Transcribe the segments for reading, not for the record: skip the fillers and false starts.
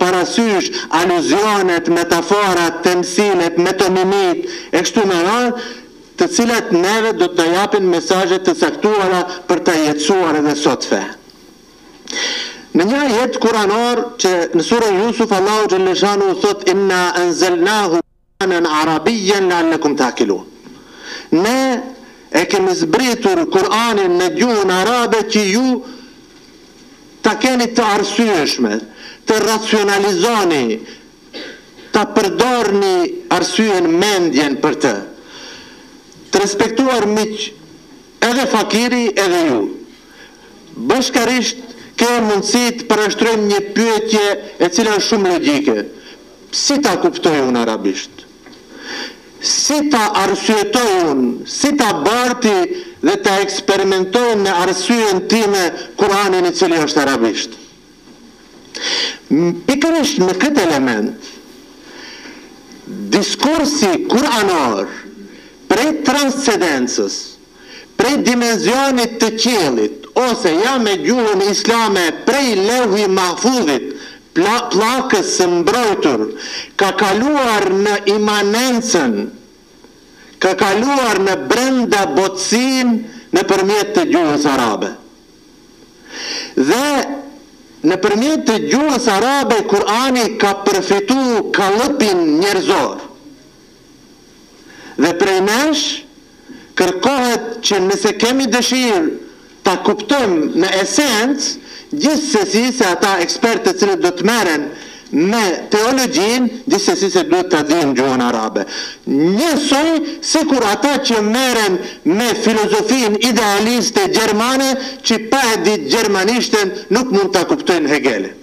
parasysh aluzionet, metaforat, temsilet, metonimit, e kështu me radhë, të cilat neve do të japin mesazhe të caktuara për të jetësuar edhe sot fe. Në një ajet kuranor që në surën Yusuf Allahu xhaleshanu thot inna anzalnahu Qur'anan arabiyyan la'allakum ta'qilun. Ne e kemi zbritur Kur'anin në gjuhën arabe që ju ta keni të arsyeshme, të racionalizoni, ta përdorni arsyen, mendjen për të. Të respektuar miq, edhe fakiri edhe ju. Bashkarisht ke mundësi të përshtrojmë një pyetje e cila është shumë logjike. Si ta kuptoj unë arabisht? Si ta arsyetoj unë? Si ta barti dhe ta eksperimentoj në arsyen time Kur'anin i cili është arabisht? Pikërisht në këtë element, diskursi kuranor prej transcendencës, prej dimenzionit të qiellit, ose ja me gjuhën islame prej levhi mahfudhit, plakës së mbrojtur, ka kaluar në imanencën, ka kaluar në brenda botësin në përmjet të gjuhës arabe. Dhe në përmjet të gjuhës arabe, Kur'ani ka përfitu kallëpin njerëzor. Dhe prej nesh, kërkohet që nëse kemi dëshirë ta kuptojmë në esencë, gjithsesi se ata ekspertë të cilët do të merren me teologjin, gjithsesi se duhet të dinë gjuhën arabe. Njësoj sikur ata që merren me filozofin idealiste gjermane, që pa e ditë gjermanishten nuk mund të kuptojnë Hegelin.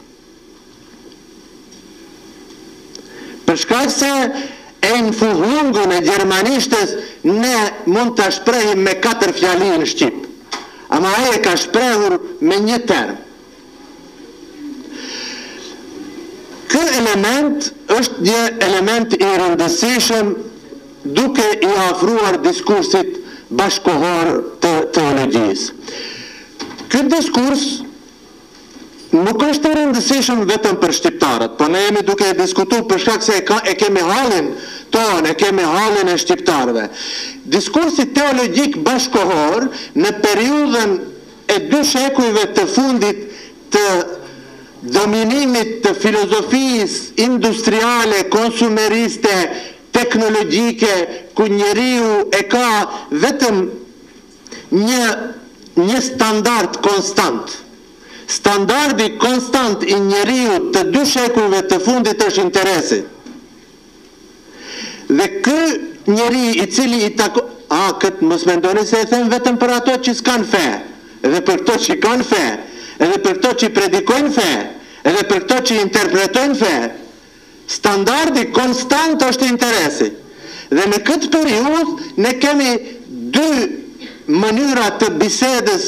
Për shkak se e në fuhungun e gjermanishtes ne mund të shprehim me 4 fjali në Shqip, ama e ka shprehur me një term. Ky element është një element i rëndësishëm duke i afruar diskursit bashkohor të teologjisë. Ky diskurs nuk është i rëndësishëm vetëm për shqiptarët, po ne jemi duke diskutuar për shkak se e kemi hallin tonë, e kemi hallin e shqiptarëve. Diskursi teologjik bashkohor në periudhën e 2 shekujve të fundit të dominimit të filozofisë industriale, konsumeriste, teknologjike, ku njeriu e ka vetëm një standard konstant. Standardi konstant i njeriu të 2 shekujve të fundit është interesi. Dhe ky njeri i cili i këtë mos mendoni se e them vetëm për ato që s'kan fe, edhe për këto që kanë fe, edhe për këto që predikojnë fe, edhe për këto që interpretojnë fe. Standardi konstant është interesi. Dhe në këtë periudhë ne kemi 2 mënyra të bisedës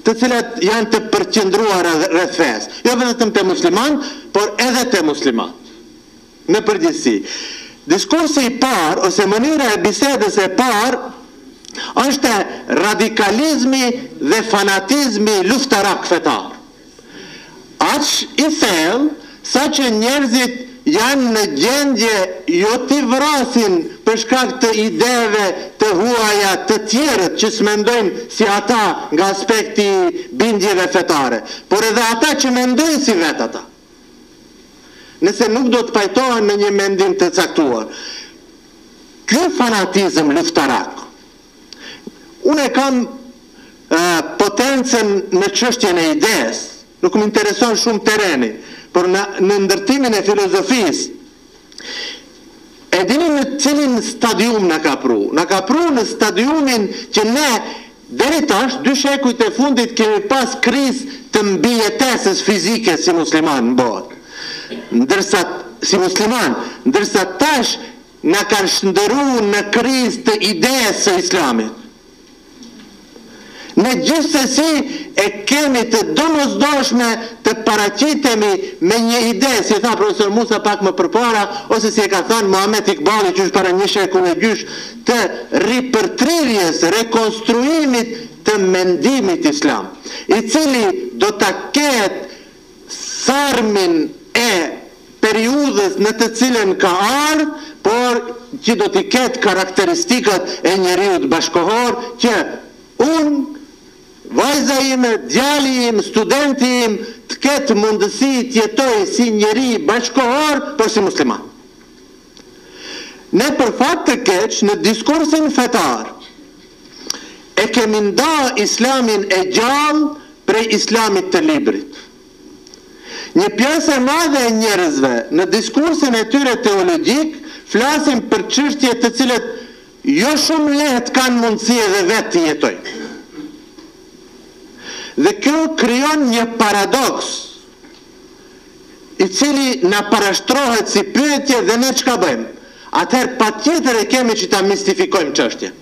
të cilat janë të përqendruara rreth fesë. Jo vetëm te musliman, por edhe te musliman. Në përgjithësi. Diskursi i parë ose mënyra e bisedës e parë është radikalizmi dhe fanatizmi luftarak fetar. Aq i thellë sa që njerëzit janë në gjendje jo t'i vrasin për shkak të ideve të huaja të tjerët që s'mendojnë si ata nga aspekti bindjeve fetare, por edhe ata që mendojnë si vetë ata. Nëse nuk do të pajtohen në një mendim të caktuar. Ky fanatizëm luftarak, unë e kam potencën në çështjen e idesë, nuk më intereson shumë tereni, por në ndërtimin e filozofisë, e dini në cilin stadium në ka pru? Në ka pru në stadiumin që ne, deri tash, 2 shekujt e fundit kemi pas krizë të mbijetesës fizike si musliman në botë. Ndërsa tash në kanë shndëru në krizë të idesë së islamit. Ne gjithsesi e kemi të domosdoshme të paraqitemi me një ide, si tha profesor Musa pak më përpara, ose si e ka thënë Muhamet Iqbali që është para 1 shekull e gjysh, të ripërtrirjes, rekonstruimit të mendimit islam, i cili do ta ketë tharmin e periudhës në të cilën ka ardhë, por që do t'i ketë karakteristikat e njeriut bashkohor, që unë, vajza ime, djali im, studenti im, të ketë mundësi t'jetoj si njeri bashkohor, për si musliman. Ne për fat të keq, në diskursin fetar, e kemi nda islamin e gjallë prej islamit të librit. Një pjesë e madhe e njerëzve në diskursin e tyre teologjik flasin për çështje të cilët jo shumë lehtë kanë mundësi edhe vetë të jetojnë. Dhe kjo krijon një paradoks i cili na parashtrohet si pyetje dhe ne çka bëjmë? Atëherë patjetër e kemi që ta mistifikojmë çështjen.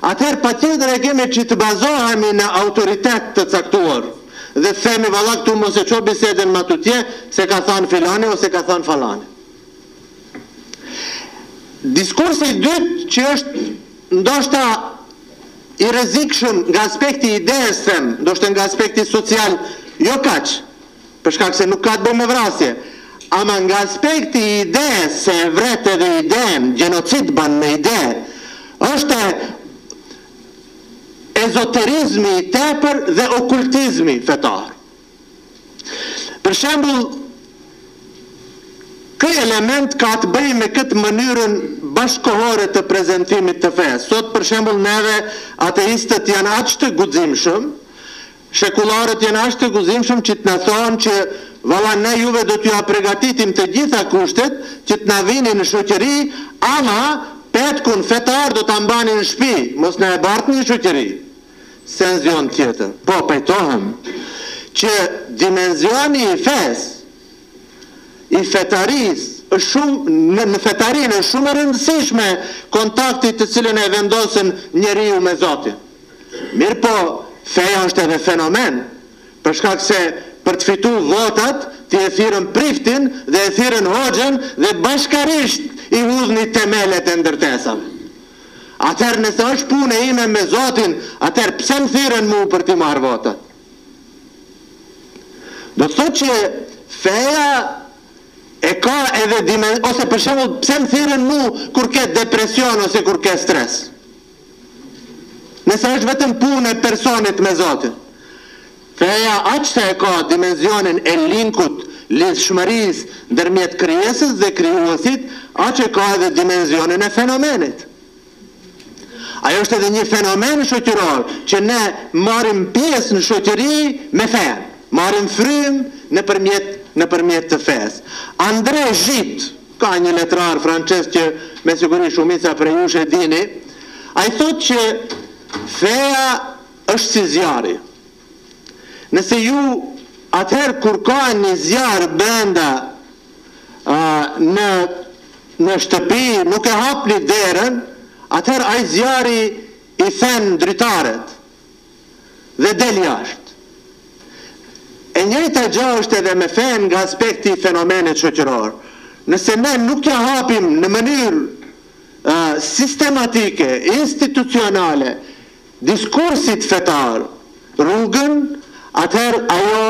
Atëherë patjetër e kemi që të bazohemi në autoritet të caktuar. Dhe themi valla këtu mos e ço bisedën më tutje se ka thënë filani ose ka thënë fallani. Diskursi i dytë që është ndoshta i rrezikshëm nga aspekti i idejes them, ndoshta nga aspekti social jo kaq, për shkak se nuk ka të bëjë me vrasje, ama nga aspekti i idejes se e vret edhe iden, gjenocid ban me ide, është ezoterizmi i tepër dhe okultizmi fetar. Për shembull, ky element ka të bëjë me këtë mënyrën bashkohore të prezantimit të fesë. Sot për shembull neve ateistët janë aq të guximshëm, shekullarët janë aq të guximshëm që të na thonë që valla ne juve do t'ju përgatitim të gjitha kushtet që të na vini në shoqëri, ama petkun fetar do ta mbani në shtëpi, mos na e bartni në shoqëri. Senzion tjetër. Po, pejtohem që dimenzioni i fesë, i fetaris, në fetarinë është shumë e rëndësishme kontaktit të cilën e vendosën njeriu me Zotin. Mirë po, feja është edhe fenomen, për shkak se për të fitu votat, ti e thirën priftin dhe e thirën hoxhën dhe bashkarisht i hudhni temelet e ndërtesave. Atëherë nëse është punë e ime me Zotin, atëherë pse më thirën mu për t'i marrë votat? Do të thotë që feja e ka edhe ose për shembull pse më thirën mu kur ke depresion ose kur ke stres? Nëse është vetëm punë e personit me Zotin. Feja aq se e ka dimenzionin e linkut, lidhshmërisë ndërmjet krijesës dhe krijuesit, aq e ka edhe dimenzionin e fenomenit. Ajo është edhe një fenomen shoqëror që ne marrim pjesë në shoqëri me fen, marrim frymë nëpërmjet të fesë. André Gide, ka një letrar francez që me siguri shumica prej jush e dini, ai thotë që feja është si zjarri. Nëse ju atëherë kur ka një zjarr brenda në shtëpi, nuk e hapni derën, atëherë ai zjarri i then dritaret dhe del jashtë. E njëjta gjë është edhe me fen nga aspekti i fenomenit shoqëror. Nëse ne nuk ja hapim në mënyrë sistematike, institucionale, diskursit fetar, rrugën, atëherë ajo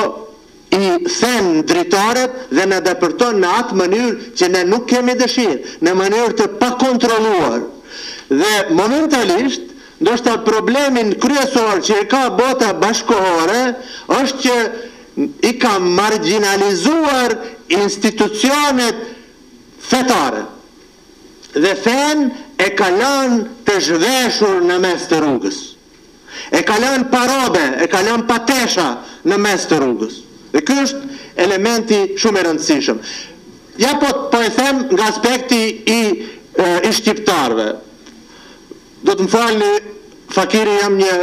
i then dritaret dhe në depërton në atë mënyrë që ne nuk kemi dëshirë, në mënyrë të pakontrolluar. Dhe momentalisht, ndoshta problemin kryesor që e ka bota bashkohore është që i ka marginalizuar institucionet fetare. Dhe fen e ka lënë të zhveshur në mes të rrugës. E ka lënë parobe, e ka lënë patesha në mes të rrugës. Dhe ky është elementi shumë i rëndësishëm. Ja po e them nga aspekti i shqiptarëve. Do të më falni, fakiri jam një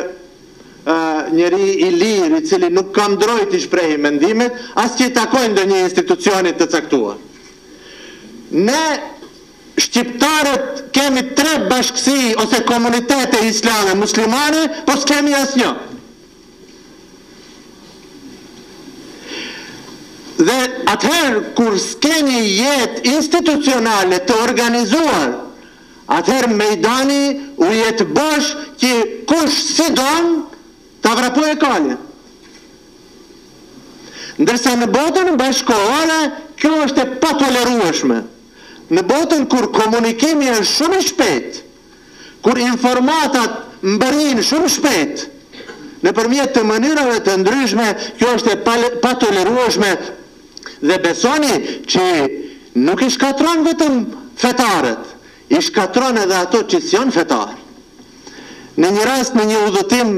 njeri i lirë, i cili nuk kam drojt i shprehi mendimet, as që i takojnë dhe një institucionit të caktuar. Ne, shqiptarët, kemi 3 bashkësi ose komunitete islame muslimane, po s'kemi asnjë. Dhe atëherë, kur s'keni jetë institucionale të organizuar, atëherë mejdani u jetë bosh që kush si don të vrapu e kalje. Ndërsa në botën bashkëkohore, kjo është e patolerueshme. Në botën kur komunikimi është shumë i shpejt, kur informatat mbërrin shumë shpejt, nëpërmjet të mënyrave të ndryshme, kjo është e patolerueshme dhe besoni që nuk i shkatron vetëm fetarët, i shkatron edhe ato që s'janë fetarë. Në një rast, në një udhëtim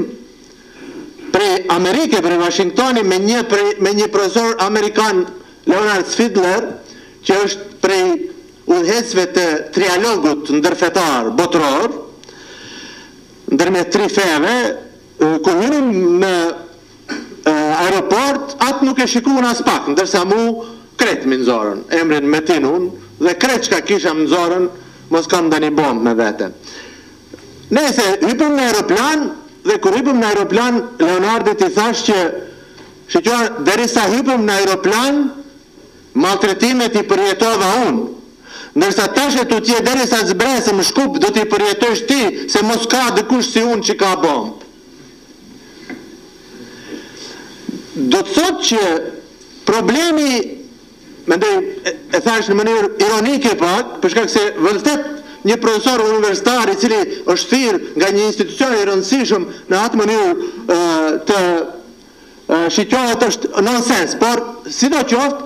prej Amerike, prej Washingtoni, me një profesor amerikan, Leonard Svidler, që është prej udhëhecëve të trialogut ndërfetar botror, ndërmjet 3 feve, kur hynim në aeroport, atë nuk e shikuan as pak, ndërsa mu kretë më nxorën, emrin Metin unë, dhe kretë çka kisha më nxorën, mos kam ndani bombë me vete. Nëse hypëm në aeroplan, dhe kur hypëm në aeroplan, Leonardit i thash që shqyqoa, derisa hypëm në aeroplan, maltretimet i përjetova unë, ndërsa tashe të tje derisa zbresëm shkup, do t'i përjetosh ti, se mos ka dikush si unë që ka bombë. Do të thot që problemi, mendoj, e thash në mënyrë ironike pak, përshkak se vërtet një profesor universitar i cili është thirr nga një institucion i rëndësishëm në atë mënyrë të shqyqohet është nonsens, por sidoqoftë,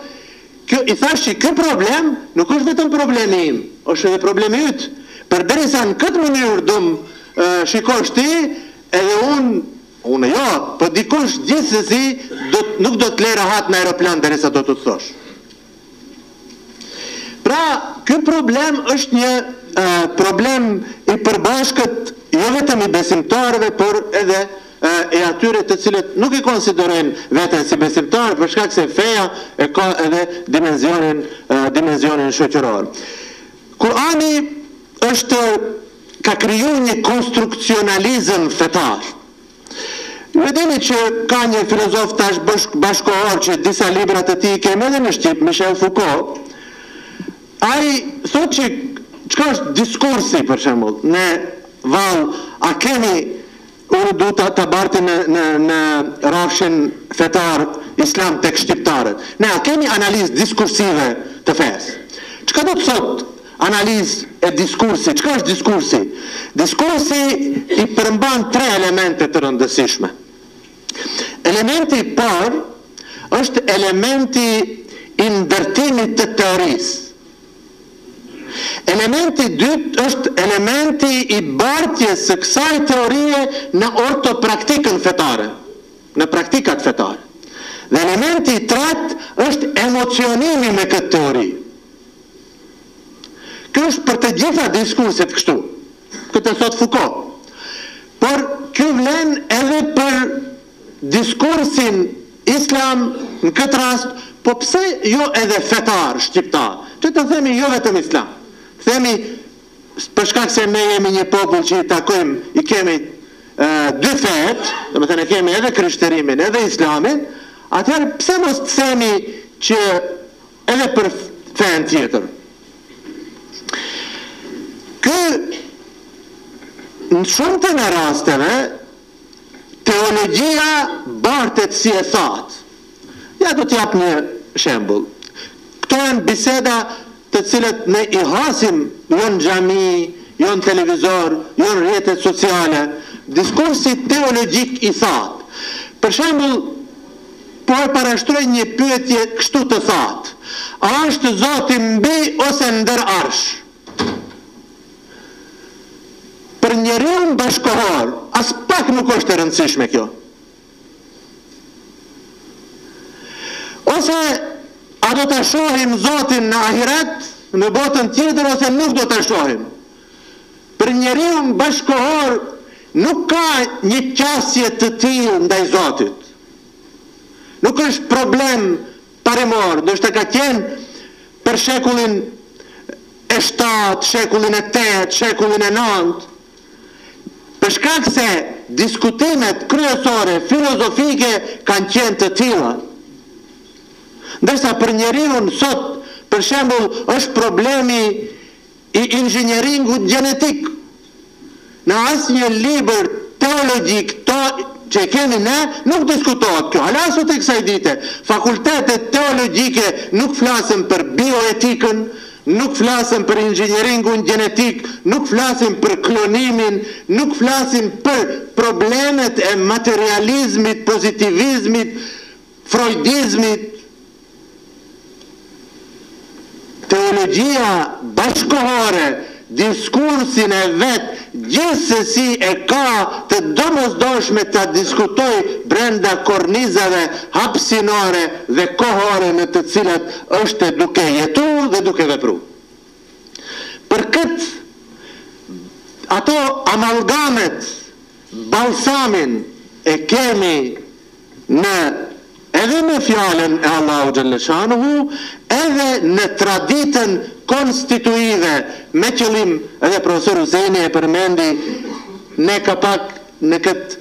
i thash që këtë problem nuk është vetëm problemi im, është edhe problemi yt. Përderisa në këtë mënyrë dëmë shikosh ti, edhe unë jo, po dikush gjithsesi nuk do të le rahat në aeroplan derisa do të thosh. Pra, ky problem është një problem i përbashkët jo vetëm i besimtarëve, por edhe e atyre të cilët nuk i konsiderojnë veten si besimtarë, për shkak se feja e ka edhe dimensionin shoqëror. Kurani ka kriju një konstruksionalizëm fetar. Ju dini që ka një filozof tash bashkohor që disa libra të tij kemi edhe në Shqip, Michel Foucault. Ai thot që çka është diskursi, për shembull, në vallë, a kemi, unë du të barti në rafshin fetar islam tek shqiptarët. Ne, a kemi analizë diskursive të fesë? Çka do të thot analizë e diskursi? Çka është diskursi? Diskursi i përmban 3 elemente të rëndësishme. Elementi i parë është elementi i ndërtimit të teorisë. Elementi i dytë është elementi i bartjes së kësaj teorie në ortopraktikën fetare, në praktikat fetare. Dhe elementi i tretë është emocionimi me këtë teori. Kjo është për të gjitha diskurset kështu, këtë e thot Foucault. Por kjo vlen edhe për diskursin islam në këtë rast, po pse jo edhe fetar shqiptar? Që të themi jo vetëm islam. Themi, për shkak se ne jemi një popull që i takojmë, i kemi 2 fet, dhe me thënë kemi edhe krishterimin, edhe islamin, atëherë pse mos të themi që edhe për fen tjetër? Në shumë të në rasteve, teologjia bartet si e thatë. Ja do t'jap një shembull. Këto janë biseda të cilët ne i hasim jo në xhami, jo në televizor, jo në rrjetet sociale. Diskursi teologjik i thatë. Për shembull, po e parashtroj një pyetje kështu të thatë. A është Zoti mbi ose ndër arsh? Për njeriu bashkohor, as pak nuk është e rëndësishme kjo. Ose a do të shohim Zotin në ahiret, në botën tjetër, ose nuk do të shohim. Për njeriu bashkohor nuk ka një qasje të tillë ndaj Zotit. Nuk është problem parimor, do të ka qenë për shekullin e 7, shekullin e 8, shekullin e 9, për shkak se diskutimet kryesore filozofike kanë qenë të tilla. Ndërsa për njeriu sot, për shembull, është problemi i inxhinieringut gjenetik. Në asnjë libër teologjik që i kemi ne, nuk diskutohet kjo. Halasut e kësaj dite, fakultetet teologjike nuk flasin për bioetikën, nuk flasin për inxhinjeringun genetik, nuk flasin për klonimin, nuk flasin për problemet e materializmit, pozitivizmit, freudizmit. Teologjia bashkohore, diskursin e vetë, gjithsesi e ka të domosdoshme të diskutoj brenda kornizave hapësinore dhe kohore në të cilat është duke jetu dhe duke vepru. Për këtë, ato amalgamet, balsamin e kemi në edhe me fjallën e Allahu Gjellëshanuhu, edhe në traditën konstituive, me qëllim, edhe profesor Huseni e përmendi, ne ka pak në këtë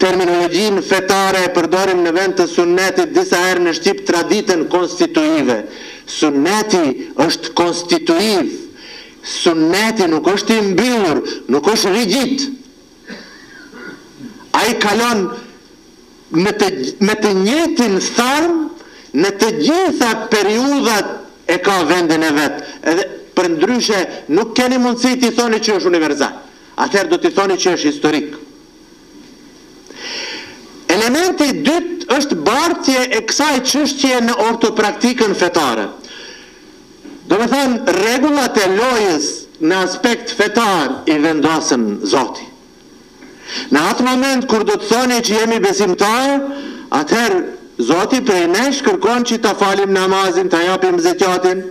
terminologjin fetare përdorim në vend të sunnetit disa herë në Shqip traditën konstituive. Sunneti është konstituiv, sunneti nuk është i mbyllur, nuk është rigjit. Ai kalon me të njëjtin tharm në të gjitha periudhat e ka vendin e vetë. Edhe për ndryshe nuk keni mundësi t'i thoni që është universal. Atëherë do t'i thoni që është historik. Elementi dytë është bartje e kësaj çështje në ortopraktikën fetare. Do me thënë, rregullat e lojës në aspekt fetar i vendosën Zoti. Në atë moment kur do të thoni që jemi besimtar, atëherë Zoti prej nesh kërkon që ta falim namazin, ta japim zekatin,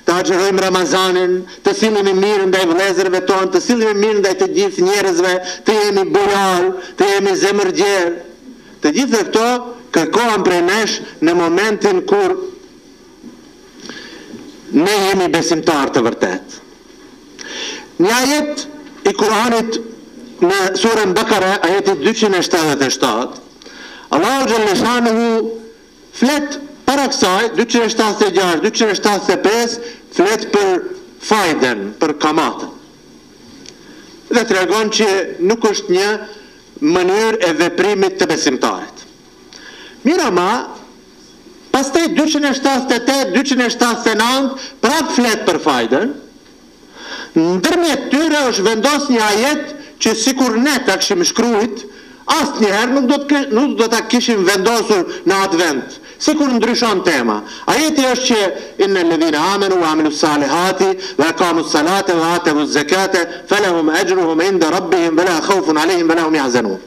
ta xherojmë Ramazanin, të sillemi mirë ndaj vëllezërve tonë, të sillemi mirë ndaj të gjithë njerëzve, të jemi bujar, të jemi zemërgjer. Të gjithë këto kërkohen prej nesh në momentin kur ne jemi besimtar të vërtet. Një ajet i Kuranit në surën Bakara, ajeti 277, Allahu Gjellëshanuhu flet para kësaj, 276, 275, flet për fajden, për kamatën. Dhe të regon që nuk është një mënyrë e veprimit të besimtarit. Mira ma, pastaj 278, 279, prap flet për fajden, ndërmjet tyre është vendos një ajet që sikur ne ta kishim shkruajt, asë njëherë nuk do ta kishim vendosur në atë vend, sikur ndryshon tema. Ajeti është që inna alladhina amanu wa amilu salihati wa aqamu salate wa atu zakate falahum ajruhum inda rabbihim wala khawfun alehim wala hum yahzanun.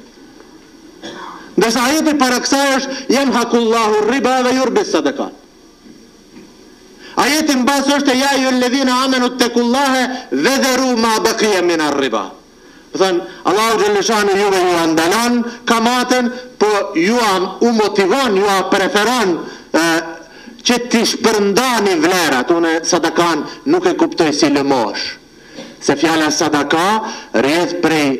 Ndërsa ajeti para kësaj është yamhaqullahu riba wa yurbi sadaqat. Ajeti mbas është ja ayyuhal ladhina amanu taqullaha wa dharu ma baqiya min ar-riba. Thënë, Allahu Gjellëshanu juve ju andalon kamatën, po ju u motivon, ju preferon që t'i shpërndani vlerat. Une sadakan nuk e kuptoj si lëmosh. Se fjala sadaka rrjedh prej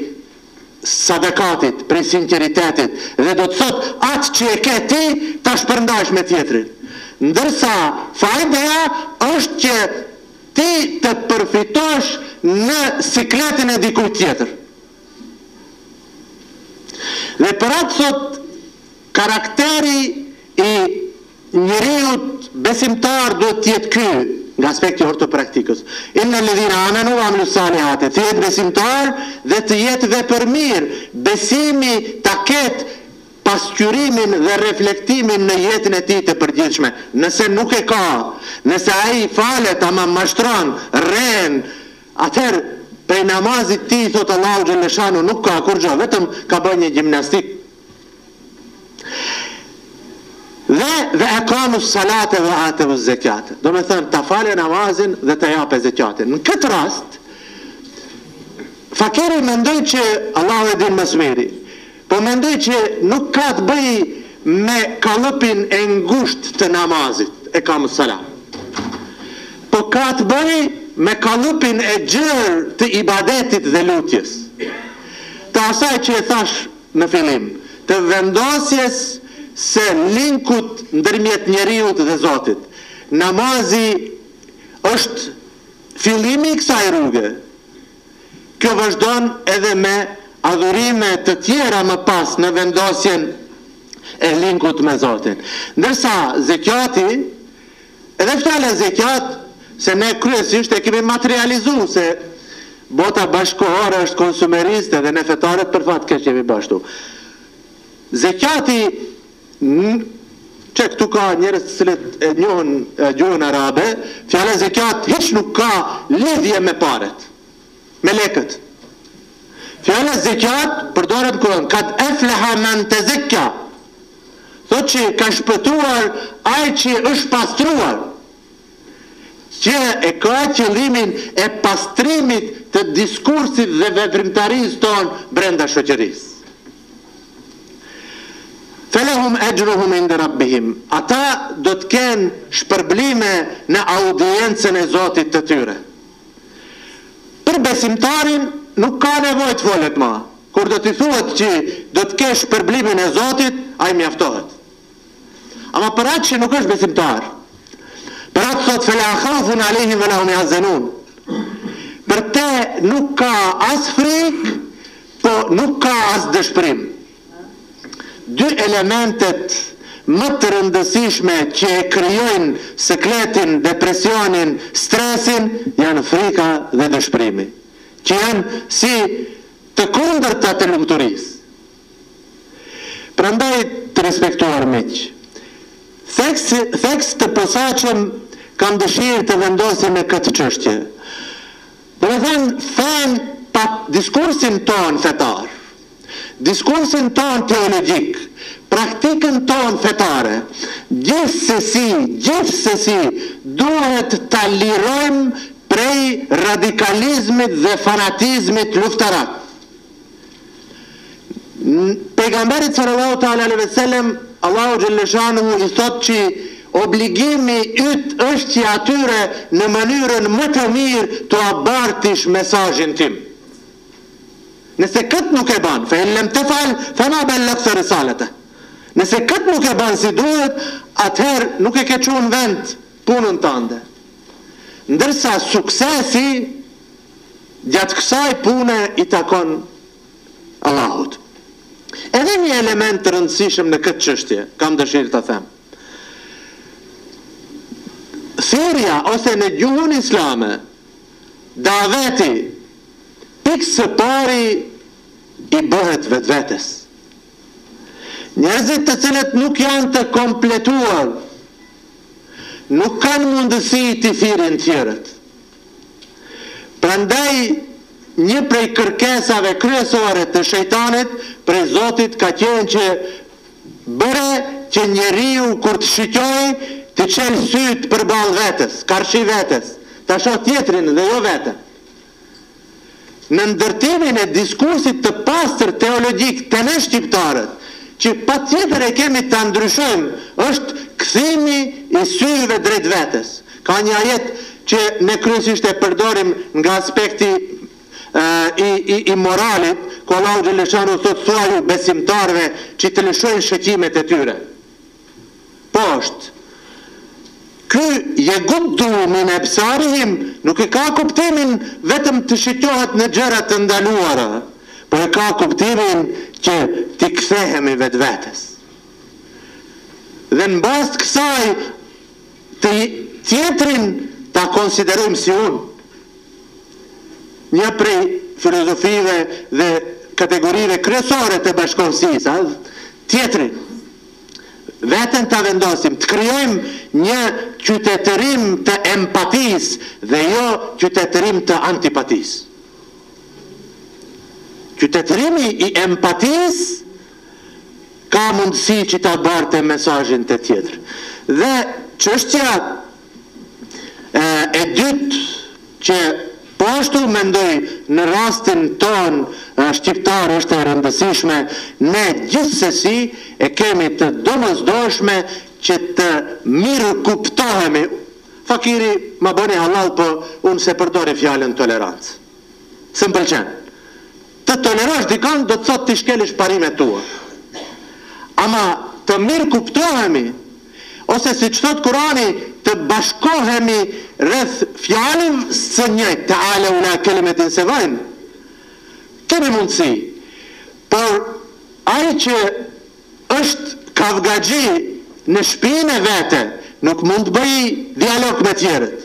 sadakatit, prej sinceritetit. Dhe do të thot, atë që e ke ti, ta shpërndash me tjetrin. Ndërsa, fajdeja është që ti të përfitosh në sikletin e dikujt tjetër. Dhe për atë thot, karakteri i njeriut besimtar duhet tjetë ky, nga aspekti ortopraktikës. Inna alladhina amanu wa amilu salihati, të jetë besimtar dhe të jetë vepërmir. Besimi ta ketë pasqyrimin dhe reflektimin në jetën e tij të përgjithshme. Nëse nuk e ka, nëse ai falet ama mashtron, rren, atëherë prej namazit ti, thot Allahu Gjellëshanu, nuk ka kur gjë, vetëm ka bërë një gjimnastik. Dhe e kamu salate dhe atevu zekate. Do me thënë, ta fale namazin dhe ta jape zekatin. Në këtë rast, fakiri mendoj që Allahu e din më së miri, po mendoj që nuk ka të bëj me kallëpin e ngusht të namazit, e kamu salat. Po ka të bëj me kallëpin e gjërë të ibadetit dhe lutjes. Të asaj që e thash në fillim, të vendosjes se linkut ndërmjet njeriut dhe Zotit. Namazi është fillimi i kësaj rruge. Kjo vazhdon edhe me adhurime të tjera më pas në vendosjen e linkut me Zotin. Ndërsa zekjati, edhe fjala zekjat, se ne kryesisht e kemi materializu se bota bashkohore është konsumeriste dhe ne fetarët për fat keq jemi bashkëtu. Zekjati, që këtu ka njerëz të cilët e njohin gjuhën arabe, fjala zekjat hiç nuk ka lidhje me paret, me lekët. Fjala zekjat përdoret në Kur'an, kad efleha men tezekja, thot që ka shpëtuar ai që është pastruar, që e ka qëllimin e pastrimit të diskursit dhe veprimtarisë tonë brenda shoqërisë. Felehum ejruhum inda rabbihim, ata do të kenë shpërblime në audiencën e Zotit të tyre. Për besimtarin nuk ka nevojë të folet më. Kur do t'i thuhet që do të kesh shpërblimin e Zotit, ai mjaftohet. Ama për atë që nuk është besimtar, për atë thot fela khafun alehim ve lahum yahzanun, për te nuk ka as frikë, po nuk ka as dëshpërim. Dy elementet më të rëndësishme që e krijojnë sikletin, depresionin, stresin, janë frika dhe dëshpërimi, që janë si të kundërta të lumturisë. Prandaj të respektuar miq, theks të posaçëm kam dëshirë të vendosim në këtë çështje. Do të thënë, fen pa diskursin ton fetar, diskursin ton teologjik, praktikën ton fetare, gjithsesi duhet ta lirojmë prej radikalizmit dhe fanatizmit luftarak. Pejgamberit sallallahu ta'ala alaihi wasallam, Allahu xhaleshanuhu i thot që obligimi yt është që atyre në mënyrën më të mirë të abartish mesazhin tim. Nëse këtë nuk e ban, fe illem të fal, fe ma bellakse risalete. Nëse këtë nuk e ban si duhet, atëherë nuk e ke qunë vend punën tënde. Ndërsa suksesi gjatë kësaj pune i takon Allahut. Edhe një element të rëndësishëm në këtë çështje, kam dëshirë të them. Thirrja ose në gjuhën islame, daveti, pikë së pari i bëhet vetvetes. Njerëzit të cilët nuk janë të kompletuar, nuk kanë mundësi të thirrin tjerët. Prandaj një prej kërkesave kryesore të shejtanit prej Zotit ka qenë që bëre që njeriu kur të shiqoj të qelë syt përballë vetes, karshi vetes, ta shoh tjetrin dhe jo veten. Në ndërtimin e diskursit të pastër teologjik të ne shqiptarët, që pa tjetër e kemi të ndryshojmë, është kthimi i syve drejt vetes. Ka një ajet që ne kryesisht e përdorim nga aspekti i moralit, ku Allahu xhaleshanu thot thuaju besimtarve që të lëshojnë shëqimet e tyre. Poshtë, ky yeguddu min absarihim nuk e ka kuptimin vetëm të shqitohet në gjëra të ndaluara, por e ka kuptimin që t'i kthehemi vetvetes. Dhe në bazë të kësaj të tjetrin ta konsiderojmë si unë. Një prej filozofive dhe kategorive kryesore të bashkëkohësisë, tjetrin. Veten ta vendosim, të krijojmë një qytetërim të empatisë dhe jo qytetërim të antipatisë. Qytetërimi i empatisë ka mundësi që ta barte mesazhin të tjetër. Dhe çështja e dytë që po ashtu mendoj në rastin ton shqiptar është e rëndësishme, ne gjithsesi e kemi të domosdoshme që të mirë kuptohemi. Fakiri ma bëni halal, po unë se përdori fjalën tolerancë. Së më pëlqen. Të tolerosh dikon do të thot të shkelish parimet tua. Ama të mirë kuptohemi, ose si që thot Kurani, të bashkohemi rreth fjalën së njëjtë, ta'ala ula kelimetin se vajnë. Kemi mundësi, por ai që është kavgagji në shtëpinë e vete, nuk mund të bëj dialog me tjerët.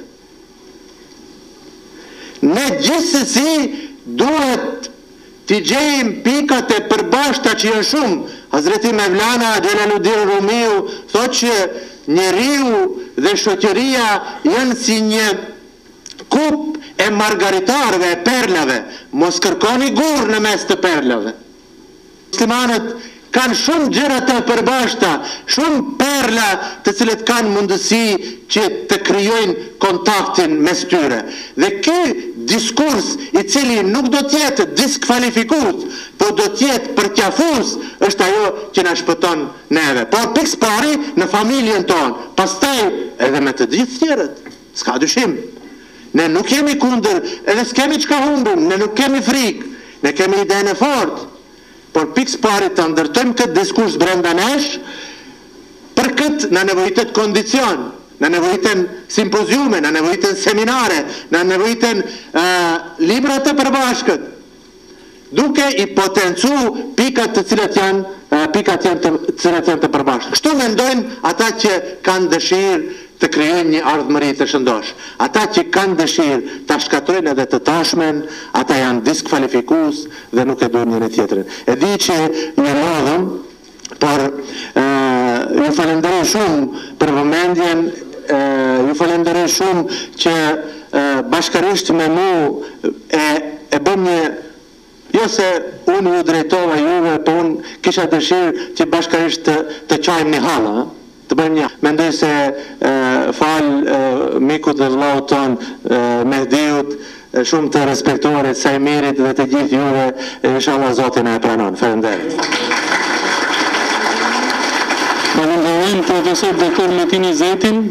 Ne gjithsesi duhet t'i gjejmë pikat e përbashkëta që janë shumë. Hazreti Mevlana Xhelaluddin Rumiu thotë që njeriu dhe shoqëria janë si një kup e margaritarëve, e perlave. Mos kërkoni gur në mes të perlave. Muslimanët kanë shumë gjëra të përbashkëta, shumë perla të cilët kanë mundësi që të krijojnë kontaktin mes tyre. Dhe ky diskurs i cili nuk do të jetë diskvalifikues, por do të jetë përqafues, është ajo që na shpëton neve. Por pikë pari në familjen tonë, pastaj edhe me të gjithë tjerët. S'ka dyshim. Ne nuk jemi kundër, edhe s'kemi çka humbur, ne nuk kemi frikë, ne kemi idenë e fortë. Por pikë pari të ndërtojmë këtë diskurs brenda nesh, për këtë na nevojitet kondicion, na nevojiten simpoziume, na nevojiten seminare, na nevojiten libra të përbashkët, duke i potencu pikat të cilat janë të përbashkët. Kështu mendojnë ata që kanë dëshirë të krijojnë një ardhmëri të shëndosh. Ata që kanë dëshirë ta shkatrojnë edhe të tashmen, ata janë diskvalifikues dhe nuk e duan njëri tjetrin. E di që ju lodhëm, por ju falenderoj shumë për vëmendjen, ju falenderoj shumë që bashkërisht me mu e bëm një, jo se unë ju drejtova juve, por unë kisha dëshirë që bashkërisht të qajmë një hallë, të bëjmë një. Mendoj se falë mikut dhe vllaut ton Mehdiut, shumë të respektuarit, Sajmirit dhe të gjithë juve, inshallah Zoti na e pranon. Faleminderit. Falenderojmë profesor doktor Metin Izetin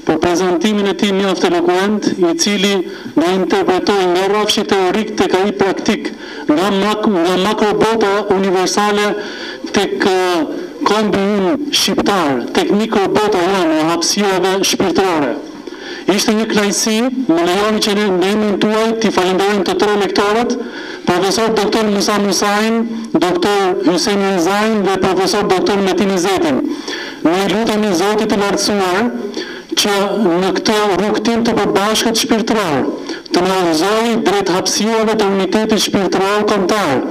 për prezantimin e tij mjaft elokuent, i cili na interpretoi nga rrafshi teorik tek ai praktik, nga makrobota universale tek kombi shqiptar, tek mikrobota janë hapësirave shpirtërore. Ishte një kënaqësi, më lejoni që në emrin tuaj t'i falenderojmë të tre lektorët, profesor doktor Musa Musain, doktor Hussein Rizain dhe profesor doktor Metin Izetin. Ne lutemi Zotit të lartësuar që në këtë rrugtim të përbashkët shpirtëror, të na udhëzojë drejt hapësirave të unitetit shpirtëror kombëtar,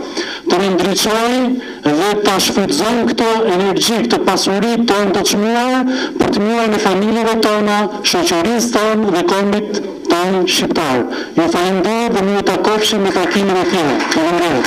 të na ndriçojë dhe ta shfrytëzojmë këtë energji, këtë pasuri tonë të çmuar për të mirën e familjeve tona, shoqërisë tonë dhe kombit tonë shqiptar. Ju falenderoj dhe mirë takofshim në takimin e tjerë. Faleminderit.